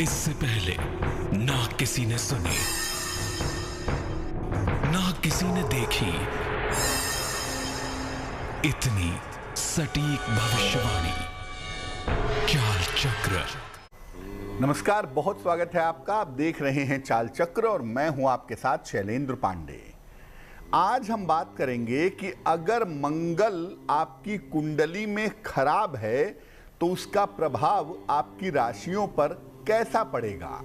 इससे पहले ना किसी ने सुनी, ना किसी ने देखी इतनी सटीक भविष्यवाणी। चाल चक्र। नमस्कार, बहुत स्वागत है आपका। आप देख रहे हैं चाल चक्र और मैं हूं आपके साथ शैलेंद्र पांडे। आज हम बात करेंगे कि अगर मंगल आपकी कुंडली में खराब है तो उसका प्रभाव आपकी राशियों पर कैसा पड़ेगा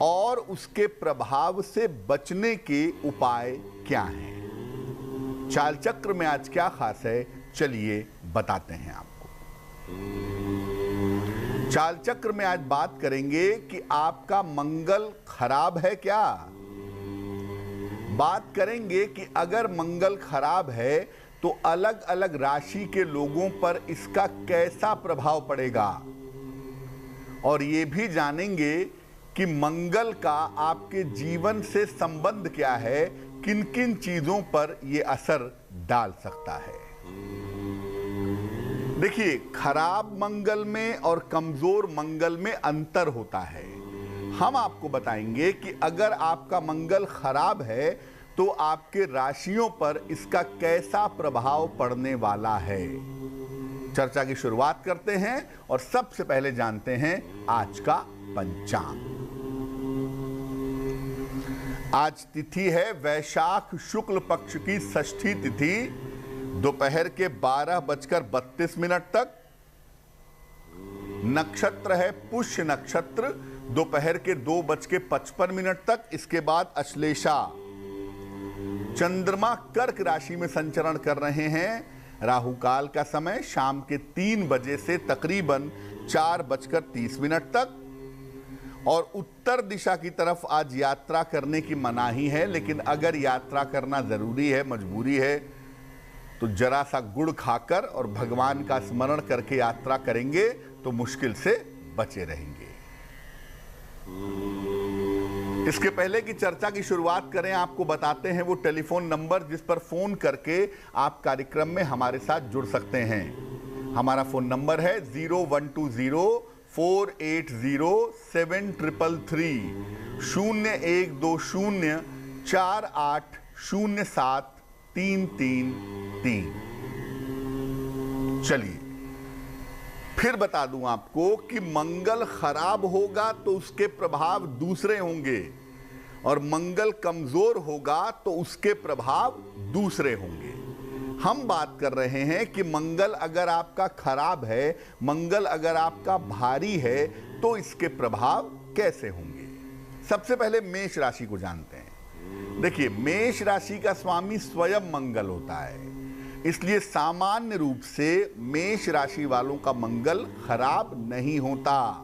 और उसके प्रभाव से बचने के उपाय क्या हैं। चाल चक्र में आज क्या खास है, चलिए बताते हैं आपको। चाल चक्र में आज बात करेंगे कि आपका मंगल खराब है क्या। बात करेंगे कि अगर मंगल खराब है तो अलग अलग राशि के लोगों पर इसका कैसा प्रभाव पड़ेगा, और ये भी जानेंगे कि मंगल का आपके जीवन से संबंध क्या है, किन किन चीजों पर यह असर डाल सकता है। देखिए, खराब मंगल में और कमजोर मंगल में अंतर होता है। हम आपको बताएंगे कि अगर आपका मंगल खराब है तो आपके राशियों पर इसका कैसा प्रभाव पड़ने वाला है। चर्चा की शुरुआत करते हैं और सबसे पहले जानते हैं आज का पंचांग। आज तिथि है वैशाख शुक्ल पक्ष की षष्ठी तिथि, दोपहर के 12:32 तक। नक्षत्र है पुष्य नक्षत्र, दोपहर के 2:55 तक। इसके बाद अश्लेषा। चंद्रमा कर्क राशि में संचरण कर रहे हैं। राहु काल का समय शाम के 3 बजे से तकरीबन 4:30 तक। और उत्तर दिशा की तरफ आज यात्रा करने की मनाही है, लेकिन अगर यात्रा करना जरूरी है, मजबूरी है, तो जरा सा गुड़ खाकर और भगवान का स्मरण करके यात्रा करेंगे तो मुश्किल से बचे रहेंगे। इसके पहले की चर्चा की शुरुआत करें, आपको बताते हैं वो टेलीफोन नंबर जिस पर फोन करके आप कार्यक्रम में हमारे साथ जुड़ सकते हैं। हमारा फोन नंबर है 0120-480-7333, 0120-4807-333। चलिए फिर बता दूं आपको कि मंगल खराब होगा तो उसके प्रभाव दूसरे होंगे, और मंगल कमजोर होगा तो उसके प्रभाव दूसरे होंगे। हम बात कर रहे हैं कि मंगल अगर आपका खराब है, मंगल अगर आपका भारी है, तो इसके प्रभाव कैसे होंगे। सबसे पहले मेष राशि को जानते हैं। देखिए, मेष राशि का स्वामी स्वयं मंगल होता है, इसलिए सामान्य रूप से मेष राशि वालों का मंगल खराब नहीं होता।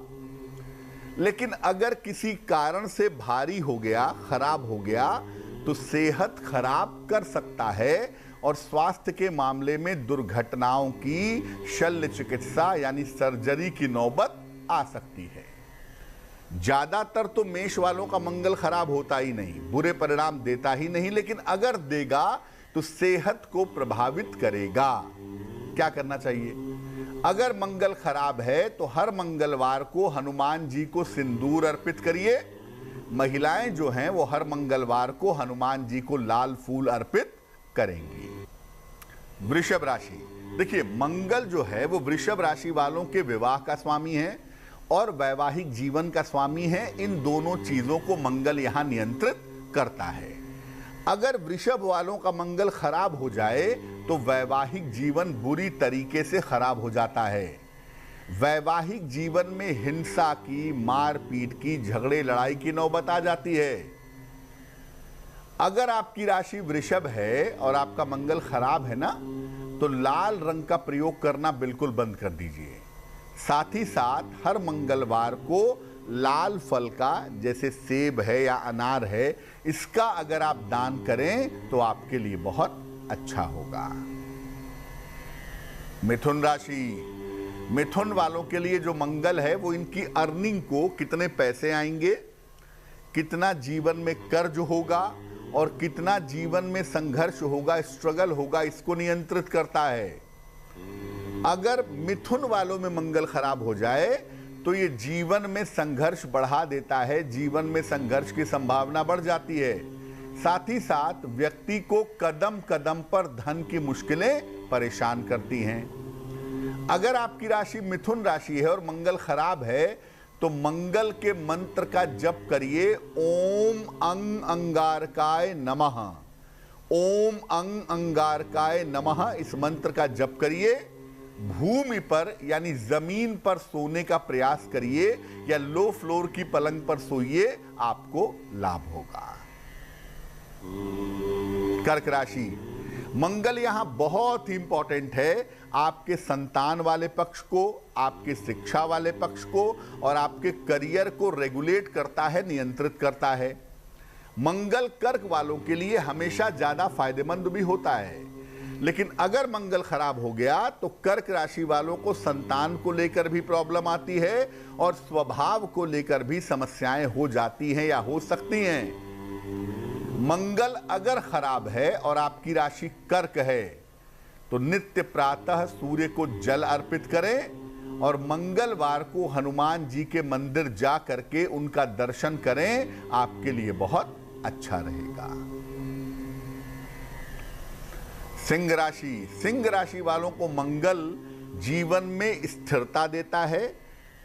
लेकिन अगर किसी कारण से भारी हो गया, खराब हो गया, तो सेहत खराब कर सकता है और स्वास्थ्य के मामले में दुर्घटनाओं की, शल्य चिकित्सा यानी सर्जरी की नौबत आ सकती है। ज्यादातर तो मेष वालों का मंगल खराब होता ही नहीं, बुरे परिणाम देता ही नहीं, लेकिन अगर देगा तो सेहत को प्रभावित करेगा। क्या करना चाहिए? अगर मंगल खराब है तो हर मंगलवार को हनुमान जी को सिंदूर अर्पित करिए। महिलाएं जो हैं वो हर मंगलवार को हनुमान जी को लाल फूल अर्पित करेंगी। वृषभ राशि। देखिए, मंगल जो है वो वृषभ राशि वालों के विवाह का स्वामी है और वैवाहिक जीवन का स्वामी है। इन दोनों चीजों को मंगल यहां नियंत्रित करता है। अगर वृषभ वालों का मंगल खराब हो जाए तो वैवाहिक जीवन बुरी तरीके से खराब हो जाता है। वैवाहिक जीवन में हिंसा की, मारपीट की, झगड़े लड़ाई की नौबत आ जाती है। अगर आपकी राशि वृषभ है और आपका मंगल खराब है ना, तो लाल रंग का प्रयोग करना बिल्कुल बंद कर दीजिए। साथ ही साथ हर मंगलवार को लाल फल का, जैसे सेब है या अनार है, इसका अगर आप दान करें तो आपके लिए बहुत अच्छा होगा। मिथुन राशि। मिथुन वालों के लिए जो मंगल है वो इनकी अर्निंग को, कितने पैसे आएंगे, कितना जीवन में कर्ज होगा और कितना जीवन में संघर्ष होगा, स्ट्रगल होगा, इसको नियंत्रित करता है। अगर मिथुन वालों में मंगल खराब हो जाए तो ये जीवन में संघर्ष बढ़ा देता है, जीवन में संघर्ष की संभावना बढ़ जाती है। साथ ही साथ व्यक्ति को कदम कदम पर धन की मुश्किलें परेशान करती हैं। अगर आपकी राशि मिथुन राशि है और मंगल खराब है तो मंगल के मंत्र का जप करिए, ओम अंग अंगारकाय नमः। ओम अंग अंगारकाय नमः इस मंत्र का जप करिए। भूमि पर यानी जमीन पर सोने का प्रयास करिए या लो फ्लोर की पलंग पर सोइए, आपको लाभ होगा। कर्क राशि, मंगल यहां बहुत ही इंपॉर्टेंट है। आपके संतान वाले पक्ष को, आपके शिक्षा वाले पक्ष को और आपके करियर को रेगुलेट करता है, नियंत्रित करता है। मंगल कर्क वालों के लिए हमेशा ज्यादा फायदेमंद भी होता है, लेकिन अगर मंगल खराब हो गया तो कर्क राशि वालों को संतान को लेकर भी प्रॉब्लम आती है और स्वभाव को लेकर भी समस्याएं हो जाती हैं या हो सकती हैं। मंगल अगर खराब है और आपकी राशि कर्क है तो नित्य प्रातः सूर्य को जल अर्पित करें और मंगलवार को हनुमान जी के मंदिर जा करके उनका दर्शन करें, आपके लिए बहुत अच्छा रहेगा। सिंह राशि, सिंह राशि वालों को मंगल जीवन में स्थिरता देता है,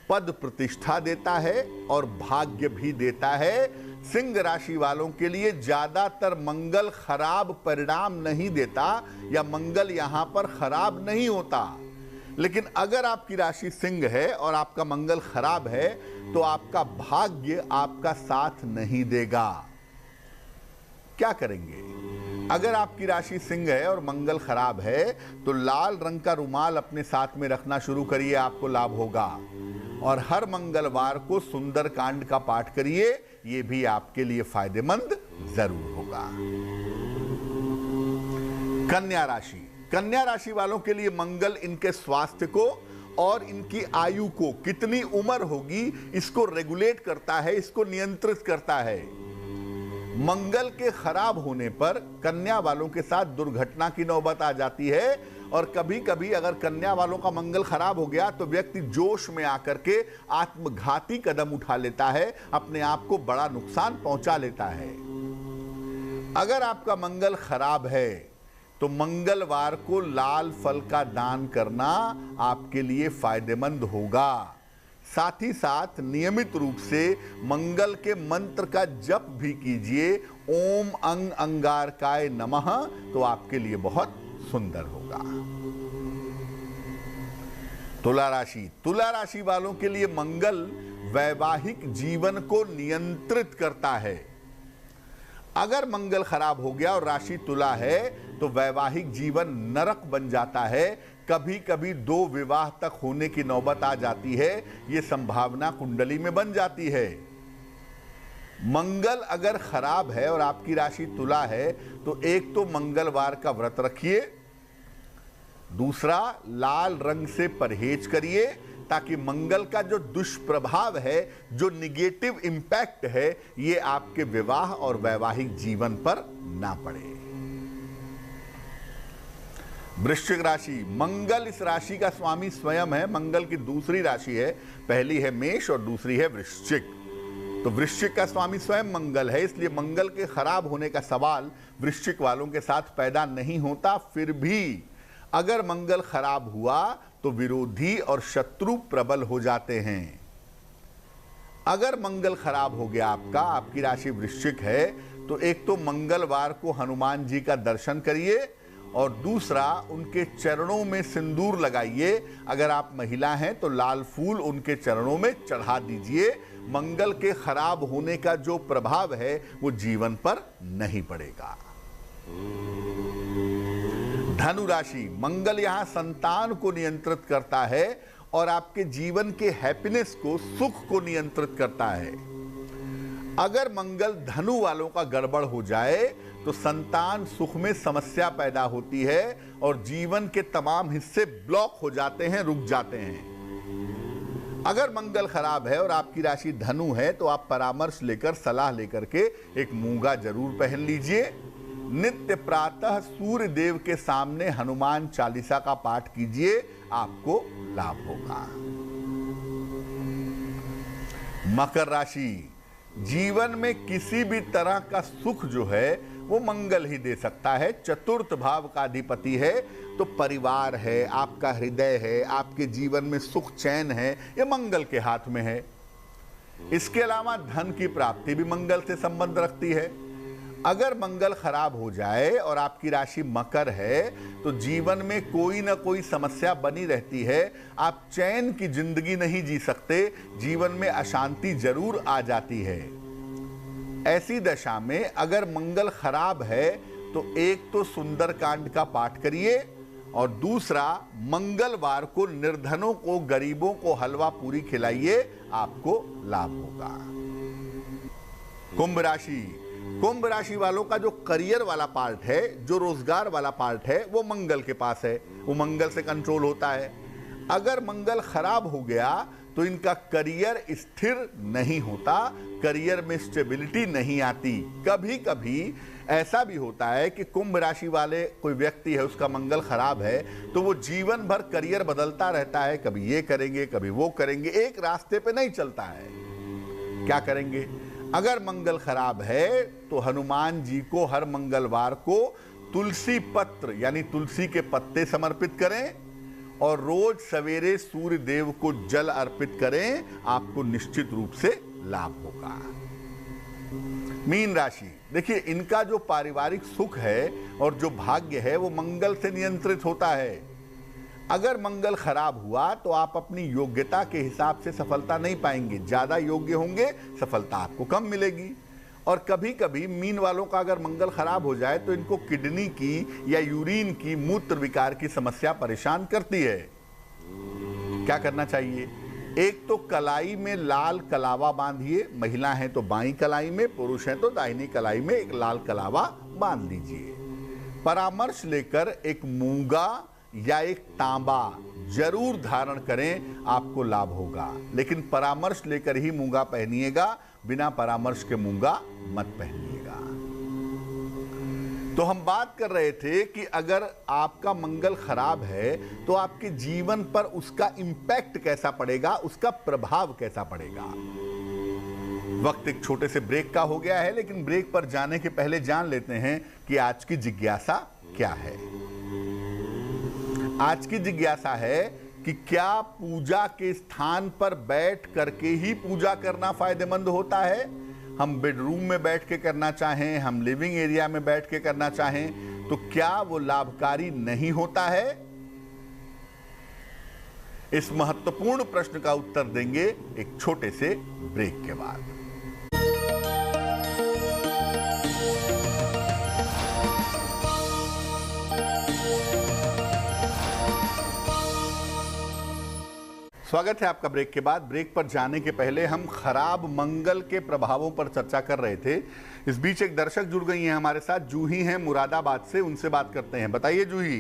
पद प्रतिष्ठा देता है और भाग्य भी देता है। सिंह राशि वालों के लिए ज्यादातर मंगल खराब परिणाम नहीं देता या मंगल यहां पर खराब नहीं होता, लेकिन अगर आपकी राशि सिंह है और आपका मंगल खराब है तो आपका भाग्य आपका साथ नहीं देगा। क्या करेंगे? अगर आपकी राशि सिंह है और मंगल खराब है तो लाल रंग का रुमाल अपने साथ में रखना शुरू करिए, आपको लाभ होगा। और हर मंगलवार को सुंदर कांड का पाठ करिए, ये भी आपके लिए फायदेमंद जरूर होगा। कन्या राशि, कन्या राशि वालों के लिए मंगल इनके स्वास्थ्य को और इनकी आयु को, कितनी उम्र होगी इसको रेगुलेट करता है, इसको नियंत्रित करता है। मंगल के खराब होने पर कन्या वालों के साथ दुर्घटना की नौबत आ जाती है और कभी कभी अगर कन्या वालों का मंगल खराब हो गया तो व्यक्ति जोश में आकर के आत्मघाती कदम उठा लेता है, अपने आप को बड़ा नुकसान पहुंचा लेता है। अगर आपका मंगल खराब है तो मंगलवार को लाल फल का दान करना आपके लिए फायदेमंद होगा। साथ ही साथ नियमित रूप से मंगल के मंत्र का जप भी कीजिए, ओम अंग अंगारकाय नमः, तो आपके लिए बहुत सुंदर होगा। तुला राशि, तुला राशि वालों के लिए मंगल वैवाहिक जीवन को नियंत्रित करता है। अगर मंगल खराब हो गया और राशि तुला है तो वैवाहिक जीवन नरक बन जाता है, कभी कभी 2 विवाह तक होने की नौबत आ जाती है, यह संभावना कुंडली में बन जाती है। मंगल अगर खराब है और आपकी राशि तुला है तो एक तो मंगलवार का व्रत रखिए, दूसरा लाल रंग से परहेज करिए ताकि मंगल का जो दुष्प्रभाव है, जो निगेटिव इंपैक्ट है, ये आपके विवाह और वैवाहिक जीवन पर ना पड़े। वृश्चिक राशि, मंगल इस राशि का स्वामी स्वयं है। मंगल की दूसरी राशि है, पहली है मेष और दूसरी है वृश्चिक। तो वृश्चिक का स्वामी स्वयं मंगल है, इसलिए मंगल के खराब होने का सवाल वृश्चिक वालों के साथ पैदा नहीं होता। फिर भी अगर मंगल खराब हुआ तो विरोधी और शत्रु प्रबल हो जाते हैं। अगर मंगल खराब हो गया आपकी राशि वृश्चिक है तो एक तो मंगलवार को हनुमान जी का दर्शन करिए और दूसरा उनके चरणों में सिंदूर लगाइए। अगर आप महिला हैं तो लाल फूल उनके चरणों में चढ़ा दीजिए। मंगल के खराब होने का जो प्रभाव है वो जीवन पर नहीं पड़ेगा। धनु राशि, मंगल यहां संतान को नियंत्रित करता है और आपके जीवन के हैप्पीनेस को, सुख को नियंत्रित करता है। अगर मंगल धनु वालों का गड़बड़ हो जाए तो संतान सुख में समस्या पैदा होती है और जीवन के तमाम हिस्से ब्लॉक हो जाते हैं, रुक जाते हैं। अगर मंगल खराब है और आपकी राशि धनु है तो आप परामर्श लेकर, सलाह लेकर के एक मूंगा जरूर पहन लीजिए। नित्य प्रातः सूर्य देव के सामने हनुमान चालीसा का पाठ कीजिए, आपको लाभ होगा। मकर राशि, जीवन में किसी भी तरह का सुख जो है वो मंगल ही दे सकता है। चतुर्थ भाव का अधिपति है, तो परिवार है, आपका हृदय है, आपके जीवन में सुख चैन है, ये मंगल के हाथ में है। इसके अलावा धन की प्राप्ति भी मंगल से संबंध रखती है। अगर मंगल खराब हो जाए और आपकी राशि मकर है तो जीवन में कोई ना कोई समस्या बनी रहती है। आप चैन की जिंदगी नहीं जी सकते, जीवन में अशांति जरूर आ जाती है। ऐसी दशा में अगर मंगल खराब है तो एक तो सुंदरकांड का पाठ करिए और दूसरा मंगलवार को निर्धनों को, गरीबों को हलवा पूरी खिलाइए, आपको लाभ होगा। कुंभ राशि, कुंभ राशि वालों का जो करियर वाला पार्ट है, जो रोजगार वाला पार्ट है, वो मंगल के पास है, वो मंगल से कंट्रोल होता है। अगर मंगल खराब हो गया तो इनका करियर स्थिर नहीं होता, करियर में स्टेबिलिटी नहीं आती। कभी कभी ऐसा भी होता है कि कुंभ राशि वाले कोई व्यक्ति है, उसका मंगल खराब है तो वो जीवन भर करियर बदलता रहता है, कभी ये करेंगे कभी वो करेंगे, एक रास्ते पे नहीं चलता है। क्या करेंगे? अगर मंगल खराब है तो हनुमान जी को हर मंगलवार को तुलसी पत्र यानी तुलसी के पत्ते समर्पित करें और रोज सवेरे सूर्य देव को जल अर्पित करें, आपको निश्चित रूप से लाभ होगा। मीन राशि, देखिए इनका जो पारिवारिक सुख है और जो भाग्य है वो मंगल से नियंत्रित होता है। अगर मंगल खराब हुआ तो आप अपनी योग्यता के हिसाब से सफलता नहीं पाएंगे, ज्यादा योग्य होंगे, सफलता आपको कम मिलेगी। और कभी कभी मीन वालों का अगर मंगल खराब हो जाए तो इनको किडनी की या यूरिन की, मूत्र विकार की समस्या परेशान करती है। क्या करना चाहिए? एक तो कलाई में लाल कलावा बांधिए, महिला हैं तो बाईं कलाई में, पुरुष हैं तो दाहिनी कलाई में एक लाल कलावा बांध लीजिए। परामर्श लेकर एक मूंगा या एक तांबा जरूर धारण करें, आपको लाभ होगा। लेकिन परामर्श लेकर ही मूंगा पहनिएगा, बिना परामर्श के मूंगा मत पहनिएगा। तो हम बात कर रहे थे कि अगर आपका मंगल खराब है तो आपके जीवन पर उसका इंपैक्ट कैसा पड़ेगा, उसका प्रभाव कैसा पड़ेगा। वक्त एक छोटे से ब्रेक का हो गया है, लेकिन ब्रेक पर जाने के पहले जान लेते हैं कि आज की जिज्ञासा क्या है। आज की जिज्ञासा है कि क्या पूजा के स्थान पर बैठ करके ही पूजा करना फायदेमंद होता है? हम बेडरूम में बैठ के करना चाहें, हम लिविंग एरिया में बैठ के करना चाहें, तो क्या वो लाभकारी नहीं होता है? इस महत्वपूर्ण प्रश्न का उत्तर देंगे एक छोटे से ब्रेक के बाद। स्वागत है आपका ब्रेक के बाद। ब्रेक पर जाने के पहले हम खराब मंगल के प्रभावों पर चर्चा कर रहे थे। इस बीच एक दर्शक जुड़ गई हैं हमारे साथ, जूही हैं मुरादाबाद से, उनसे बात करते हैं। बताइए जूही।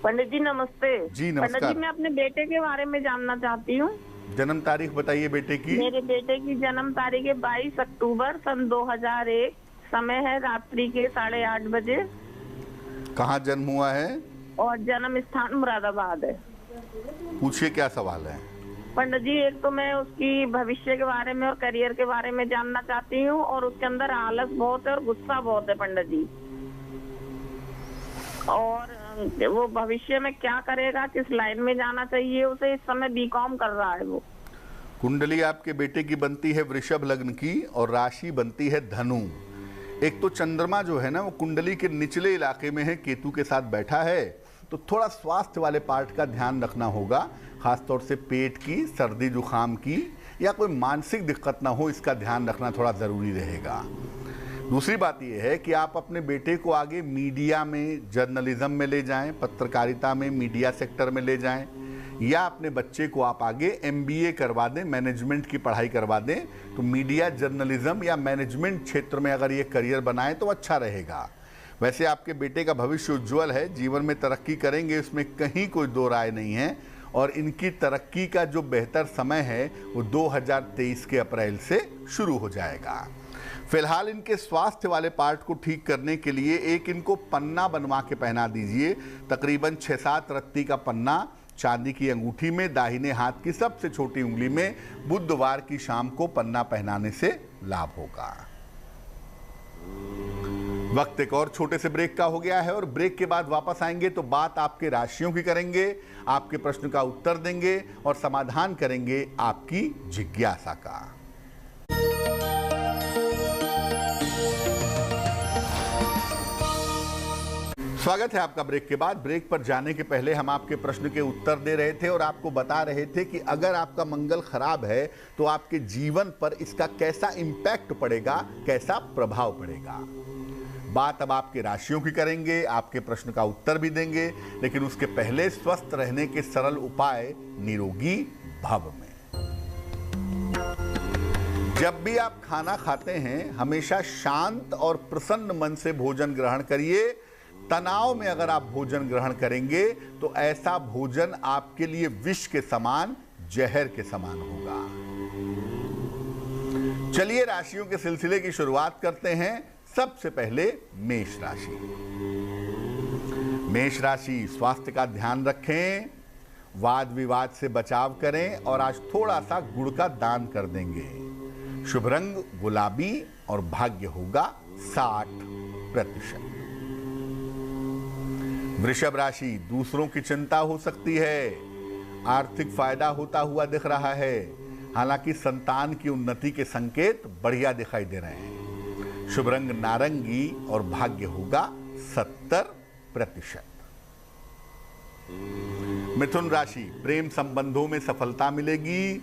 पंडित जी नमस्ते। जी नमस्कार। पंडित जी, मैं अपने बेटे के बारे में जानना चाहती हूँ। जन्म तारीख बताइए बेटे की। मेरे बेटे की जन्म तारीख है 22 अक्टूबर सन 2001, समय है रात्रि के 8:30 बजे। कहाँ जन्म हुआ है? और जन्म स्थान मुरादाबाद है। पूछिए क्या सवाल है। पंडित जी, एक तो मैं उसकी भविष्य के बारे में और करियर के बारे में जानना चाहती हूँ, और उसके अंदर आलस बहुत है और गुस्सा बहुत है पंडित जी। और वो भविष्य में क्या करेगा, किस लाइन में जाना चाहिए उसे? इस समय बीकॉम कर रहा है वो। कुंडली आपके बेटे की बनती है वृषभ लग्न की और राशि बनती है धनु। एक तो चंद्रमा जो है ना वो कुंडली के निचले इलाके में है, केतु के साथ बैठा है, तो थोड़ा स्वास्थ्य वाले पार्ट का ध्यान रखना होगा, खासतौर से पेट की, सर्दी जुकाम की, या कोई मानसिक दिक्कत ना हो, इसका ध्यान रखना थोड़ा ज़रूरी रहेगा। दूसरी बात यह है कि आप अपने बेटे को आगे मीडिया में, जर्नलिज्म में ले जाएं, पत्रकारिता में, मीडिया सेक्टर में ले जाएं, या अपने बच्चे को आप आगे MBA करवा दें, मैनेजमेंट की पढ़ाई करवा दें, तो मीडिया, जर्नलिज्म या मैनेजमेंट क्षेत्र में अगर ये करियर बनाए तो अच्छा रहेगा। वैसे आपके बेटे का भविष्य उज्जवल है, जीवन में तरक्की करेंगे, इसमें कहीं कोई दो राय नहीं है। और इनकी तरक्की का जो बेहतर समय है वो 2023 के अप्रैल से शुरू हो जाएगा। फिलहाल इनके स्वास्थ्य वाले पार्ट को ठीक करने के लिए एक इनको पन्ना बनवा के पहना दीजिए, तकरीबन 6-7 रत्ती का पन्ना चांदी की अंगूठी में दाहिने हाथ की सबसे छोटी उंगली में बुधवार की शाम को पन्ना पहनाने से लाभ होगा। वक्त एक और छोटे से ब्रेक का हो गया है और ब्रेक के बाद वापस आएंगे तो बात आपके राशियों की करेंगे, आपके प्रश्न का उत्तर देंगे और समाधान करेंगे आपकी जिज्ञासा का। स्वागत है आपका ब्रेक के बाद। ब्रेक पर जाने के पहले हम आपके प्रश्न के उत्तर दे रहे थे और आपको बता रहे थे कि अगर आपका मंगल खराब है तो आपके जीवन पर इसका कैसा इंपैक्ट पड़ेगा, कैसा प्रभाव पड़ेगा। बात अब आपके राशियों की करेंगे, आपके प्रश्न का उत्तर भी देंगे, लेकिन उसके पहले स्वस्थ रहने के सरल उपाय निरोगी भव में। जब भी आप खाना खाते हैं हमेशा शांत और प्रसन्न मन से भोजन ग्रहण करिए। तनाव में अगर आप भोजन ग्रहण करेंगे तो ऐसा भोजन आपके लिए विष के समान, जहर के समान होगा। चलिए राशियों के सिलसिले की शुरुआत करते हैं। सबसे पहले मेष राशि। मेष राशि, स्वास्थ्य का ध्यान रखें, वाद विवाद से बचाव करें और आज थोड़ा सा गुड़ का दान कर देंगे। शुभ रंग गुलाबी और भाग्य होगा 60%। वृषभ राशि, दूसरों की चिंता हो सकती है, आर्थिक फायदा होता हुआ दिख रहा है, हालांकि संतान की उन्नति के संकेत बढ़िया दिखाई दे रहे हैं। शुभ रंग नारंगी और भाग्य होगा 70%। मिथुन राशि, प्रेम संबंधों में सफलता मिलेगी,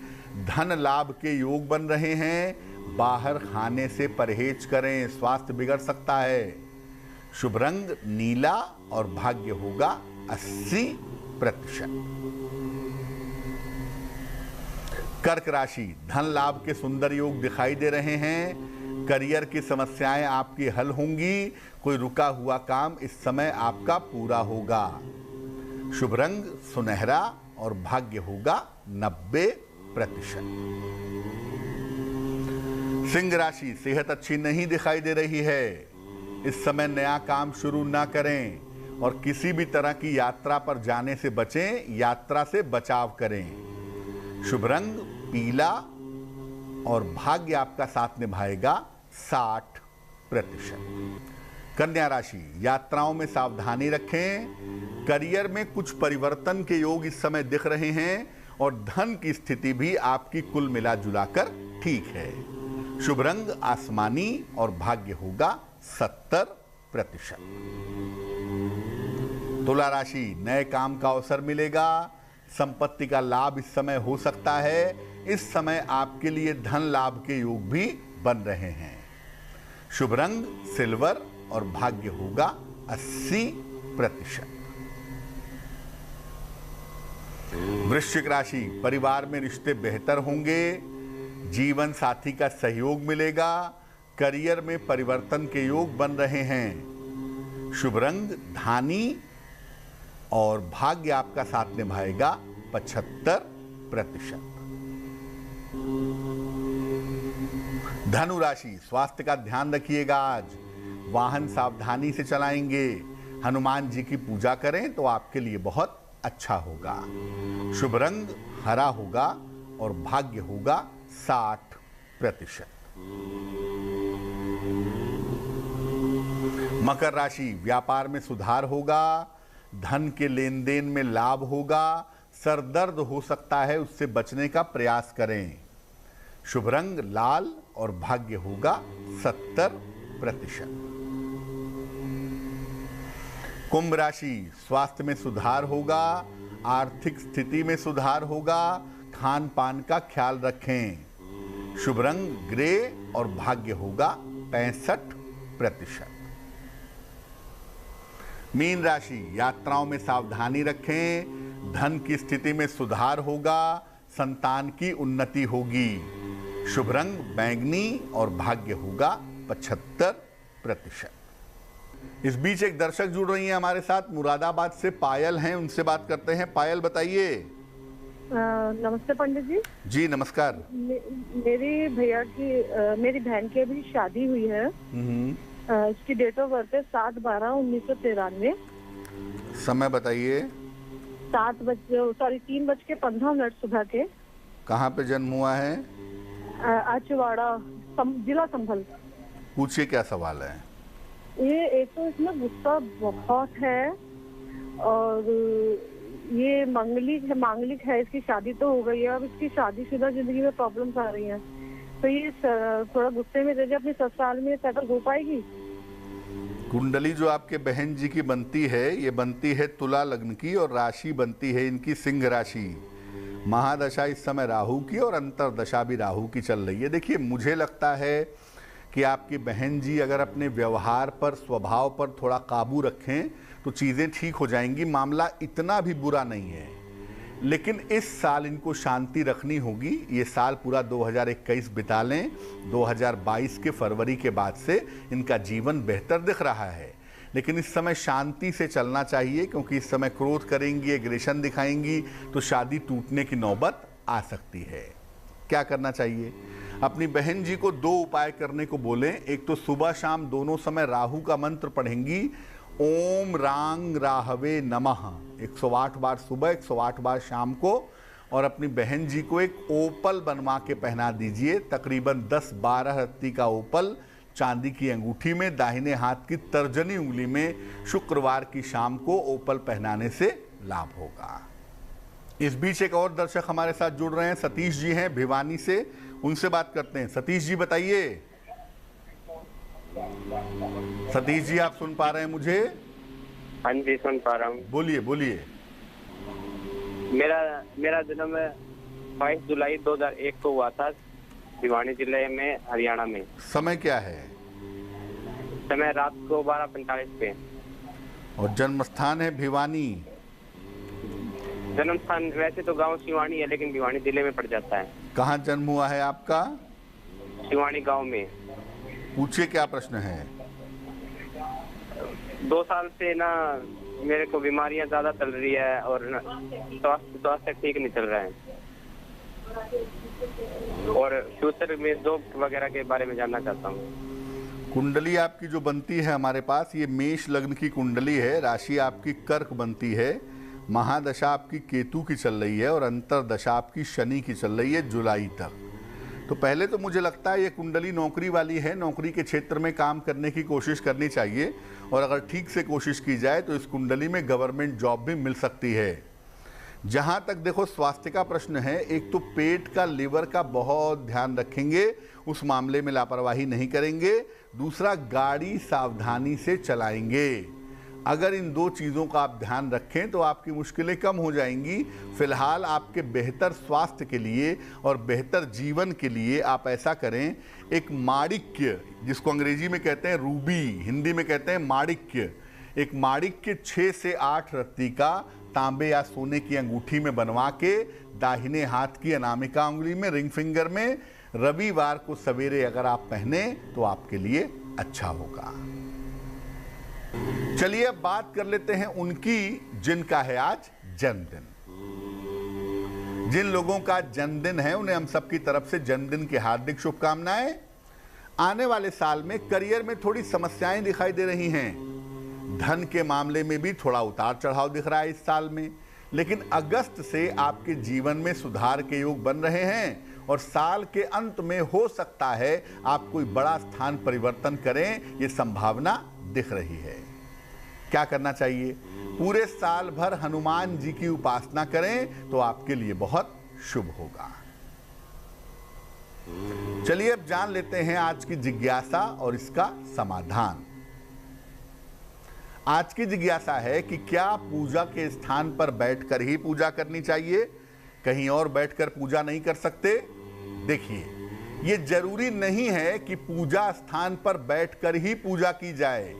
धन लाभ के योग बन रहे हैं, बाहर खाने से परहेज करें, स्वास्थ्य बिगड़ सकता है। शुभ रंग नीला और भाग्य होगा 80%। कर्क राशि, धन लाभ के सुंदर योग दिखाई दे रहे हैं, करियर की समस्याएं आपकी हल होंगी, कोई रुका हुआ काम इस समय आपका पूरा होगा। शुभ रंग सुनहरा और भाग्य होगा 90%। सिंह राशि, सेहत अच्छी नहीं दिखाई दे रही है, इस समय नया काम शुरू ना करें और किसी भी तरह की यात्रा पर जाने से बचें, यात्रा से बचाव करें। शुभ रंग पीला और भाग्य आपका साथ निभाएगा 60%। कन्या राशि, यात्राओं में सावधानी रखें, करियर में कुछ परिवर्तन के योग इस समय दिख रहे हैं और धन की स्थिति भी आपकी कुल मिला जुलाकर ठीक है। शुभ रंग आसमानी और भाग्य होगा 70%। तुला राशि, नए काम का अवसर मिलेगा, संपत्ति का लाभ इस समय हो सकता है, इस समय आपके लिए धन लाभ के योग भी बन रहे हैं। शुभ रंग सिल्वर और भाग्य होगा 80%। वृश्चिक राशि, परिवार में रिश्ते बेहतर होंगे, जीवन साथी का सहयोग मिलेगा, करियर में परिवर्तन के योग बन रहे हैं। शुभ रंग धानी और भाग्य आपका साथ निभाएगा 75%। धनु राशि, स्वास्थ्य का ध्यान रखिएगा, आज वाहन सावधानी से चलाएंगे, हनुमान जी की पूजा करें तो आपके लिए बहुत अच्छा होगा। शुभ रंग हरा होगा और भाग्य होगा 60%। मकर राशि, व्यापार में सुधार होगा, धन के लेन देन में लाभ होगा, सर दर्द हो सकता है, उससे बचने का प्रयास करें। शुभ रंग लाल और भाग्य होगा 70%। कुंभ राशि, स्वास्थ्य में सुधार होगा, आर्थिक स्थिति में सुधार होगा, खान पान का ख्याल रखें। शुभ रंग ग्रे और भाग्य होगा 65%। मीन राशि, यात्राओं में सावधानी रखें, धन की स्थिति में सुधार होगा, संतान की उन्नति होगी। शुभ रंग बैंगनी और भाग्य होगा 75%। इस बीच एक दर्शक जुड़ रही हैं हमारे साथ, मुरादाबाद से पायल हैं, उनसे बात करते हैं। पायल बताइए। नमस्ते पंडित जी। जी नमस्कार। मेरी बहन की अभी शादी हुई है। इसकी डेट ऑफ बर्थ है 7/12/1993। समय बताइए। 3:15 सुबह के। कहाँ पे जन्म हुआ है? आचवाड़ा, जिला संभल। पूछिए क्या सवाल है। ये एक तो इसमें गुस्सा बहुत है और ये मांगलिक है। इसकी शादी तो हो गई है, अब इसकी शादीशुदा जिंदगी में प्रॉब्लम्स आ रही हैं, तो ये थोड़ा गुस्से में रह अपने ससुराल में सेटल हो पाएगी? कुंडली जो आपके बहन जी की बनती है, ये बनती है तुला लग्न की और राशि बनती है इनकी सिंह राशि। महादशा इस समय राहु की और अंतरदशा भी राहु की चल रही है। देखिए, मुझे लगता है कि आपकी बहन जी अगर अपने व्यवहार पर, स्वभाव पर थोड़ा काबू रखें तो चीज़ें ठीक हो जाएंगी। मामला इतना भी बुरा नहीं है, लेकिन इस साल इनको शांति रखनी होगी। ये साल पूरा 2021 बिता लें, 2022 के फरवरी के बाद से इनका जीवन बेहतर दिख रहा है, लेकिन इस समय शांति से चलना चाहिए, क्योंकि इस समय क्रोध करेंगी, एग्रेशन दिखाएंगी तो शादी टूटने की नौबत आ सकती है। क्या करना चाहिए? अपनी बहन जी को 2 उपाय करने को बोलें। एक तो सुबह शाम दोनों समय राहु का मंत्र पढ़ेंगी, ओम रांग राहवे नमः, 108 बार सुबह, 108 बार शाम को। और अपनी बहन जी को एक ओपल बनवा के पहना दीजिए, तकरीबन 10-12 रत्ती का ओपल चांदी की अंगूठी में, दाहिने हाथ की तर्जनी उंगली में। शुक्रवार की शाम को ओपल पहनाने से लाभ होगा। इस बीच एक और दर्शक हमारे साथ जुड़ रहे हैं, सतीश जी हैं भिवानी से, उनसे बात करते हैं। सतीश जी बताइए। सतीश जी, आप सुन पा रहे हैं मुझे? हाँ जी, सुन पा रहा हूँ। बोलिए बोलिए। मेरा जन्म 22 जुलाई 2001 को हुआ था, भिवानी जिले में, हरियाणा में। समय क्या है? समय रात को 12:45 पे। और जन्म स्थान है भिवानी? जन्म स्थान वैसे तो गांव सिवानी है, लेकिन भिवानी जिले में पड़ जाता है। कहाँ जन्म हुआ है आपका? सिवानी गांव में। पूछिए क्या प्रश्न है। 2 साल से ना मेरे को बीमारियां ज्यादा चल रही है और स्वास्थ्य ठीक नहीं चल रहा है, और फ्यूचर में जॉब वगैरह के बारे में जानना चाहता हूँ। कुंडली आपकी जो बनती है हमारे पास, ये मेष लग्न की कुंडली है। राशि आपकी कर्क बनती है। महादशा आपकी केतु की चल रही है और अंतरदशा आपकी शनि की चल रही है जुलाई तक। तो पहले तो मुझे लगता है ये कुंडली नौकरी वाली है, नौकरी के क्षेत्र में काम करने की कोशिश करनी चाहिए, और अगर ठीक से कोशिश की जाए तो इस कुंडली में गवर्नमेंट जॉब भी मिल सकती है। जहां तक देखो स्वास्थ्य का प्रश्न है, एक तो पेट का, लिवर का बहुत ध्यान रखेंगे, उस मामले में लापरवाही नहीं करेंगे। दूसरा, गाड़ी सावधानी से चलाएंगे। अगर इन 2 चीज़ों का आप ध्यान रखें तो आपकी मुश्किलें कम हो जाएंगी। फिलहाल आपके बेहतर स्वास्थ्य के लिए और बेहतर जीवन के लिए आप ऐसा करें, एक माणिक्य, जिसको अंग्रेजी में कहते हैं रूबी, हिंदी में कहते हैं माणिक्य, एक माणिक्य 6 से 8 रत्ती का तांबे या सोने की अंगूठी में बनवा के दाहिने हाथ की अनामिका उंगली में, रिंग फिंगर में, रविवार को सवेरे अगर आप पहने तो आपके लिए अच्छा होगा। चलिए अब बात कर लेते हैं उनकी जिनका है आज जन्मदिन। जिन लोगों का जन्मदिन है उन्हें हम सबकी तरफ से जन्मदिन की हार्दिक शुभकामनाएं। आने वाले साल में करियर में थोड़ी समस्याएं दिखाई दे रही हैं, धन के मामले में भी थोड़ा उतार चढ़ाव दिख रहा है इस साल में, लेकिन अगस्त से आपके जीवन में सुधार के योग बन रहे हैं और साल के अंत में हो सकता है आप कोई बड़ा स्थान परिवर्तन करें, ये संभावना दिख रही है। क्या करना चाहिए? पूरे साल भर हनुमान जी की उपासना करें तो आपके लिए बहुत शुभ होगा। चलिए अब जान लेते हैं आज की जिज्ञासा और इसका समाधान। आज की जिज्ञासा है कि क्या पूजा के स्थान पर बैठकर ही पूजा करनी चाहिए, कहीं और बैठकर पूजा नहीं कर सकते? देखिए, ये जरूरी नहीं है कि पूजा स्थान पर बैठकर ही पूजा की जाए,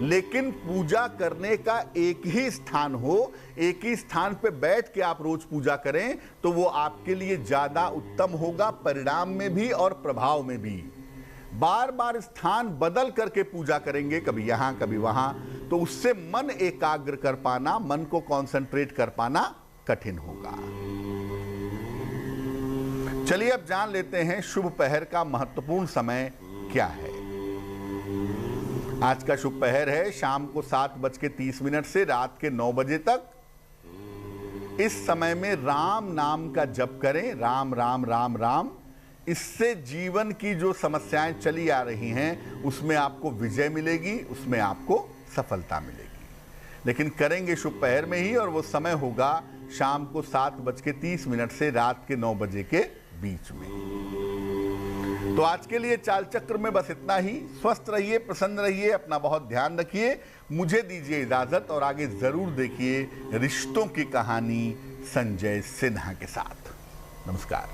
लेकिन पूजा करने का एक ही स्थान हो, एक ही स्थान पर बैठ के आप रोज पूजा करें तो वो आपके लिए ज्यादा उत्तम होगा, परिणाम में भी और प्रभाव में भी। बार बार स्थान बदल करके पूजा करेंगे, कभी यहां कभी वहां, तो उससे मन एकाग्र कर पाना, मन को कंसंट्रेट कर पाना कठिन होगा। चलिए अब जान लेते हैं शुभ पहर का महत्वपूर्ण समय क्या है। आज का शुभ पहर है शाम को 7:30 से रात के 9 बजे तक। इस समय में राम नाम का जप करें, राम राम राम राम। इससे जीवन की जो समस्याएं चली आ रही हैं उसमें आपको विजय मिलेगी, उसमें आपको सफलता मिलेगी। लेकिन करेंगे शुभ पहर में ही, और वो समय होगा शाम को 7:30 से रात के 9 बजे के बीच में। तो आज के लिए चाल चक्र में बस इतना ही। स्वस्थ रहिए, प्रसन्न रहिए, अपना बहुत ध्यान रखिए। मुझे दीजिए इजाजत, और आगे जरूर देखिए रिश्तों की कहानी संजय सिन्हा के साथ। नमस्कार।